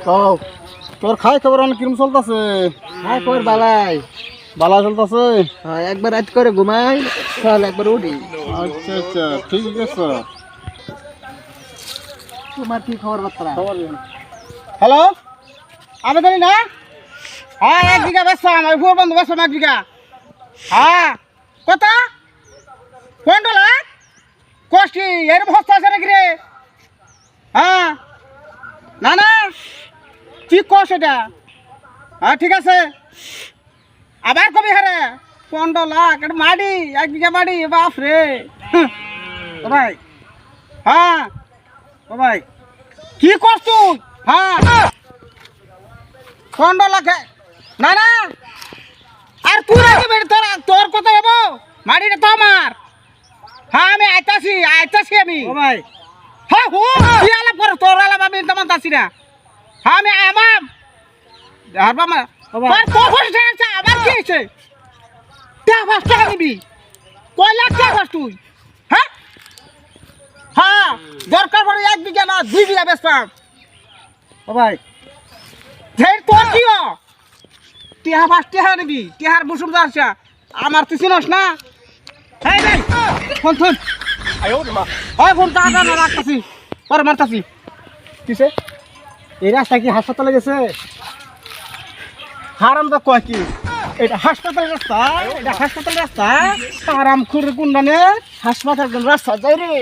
কও তোর খাই খবর অনেক কিরম চলতেছে? হ্যাঁ কর বালাই। বালা চলতেছে? হ্যাঁ একবার রাত করে ঘুমাই, সকালে একবার উঠি। আচ্ছা আচ্ছা ঠিক আছে। তোমার কি খবর বার্তা? হ্যালো, আমি জানি না। হ্যাঁ 1 বিঘা বেচলাম, আমি ভুয়ার বন্ধু বেচলাম 1 বিঘা। হ্যাঁ কত? 15 লাখ কষ্টি এর বস্তা আছে নাকি রে? হ্যাঁ না না কি কস এটা? হ্যাঁ ঠিক আছে, আবার কবি হারে 15 লাখ এটা মাটি, 1 বিঘা মাটি, বাপ রে। ও ভাই, হ্যাঁ ও ভাই কি করছ তুই? হ্যাঁ 15 লাখ না না, আর তুই রাখি বেড়ে তোর কথা যাবো, মাটিটা তো আমার। হ্যাঁ আমি আইতাছি আমি। ও ভাই হ্যাঁ হু তুই আলাপ কর, তোর আলাপ আমি তেমন তাছি না। হ্যাঁ আমি আমাম হারবা মা তোর কষ্ট আছে, আবার কি হয়েছে? টাকা নিবি, কয় লাখ টাকা তুই? হ্যাঁ হ্যাঁ দরকার পড়ে 1 বিঘা না 2 বিঘা বেচতাম। ও ভাই তোর কি টেহা নিবি, টেহার বসুন আসা আমার তুই চিনস না। হ্যাঁ ভাই ফোন ফোন ফোন টাকা না রাখতেছি, পরে মারতাছি। কিসে এই রাস্তা কি হাসপাতালে গেছে? হারাম তো কয় কি এটা হাসপাতাল রাস্তা? এটা হাসপাতাল রাস্তা? আরাম করে কোন হাসপাতাল রাস্তা যাই রে।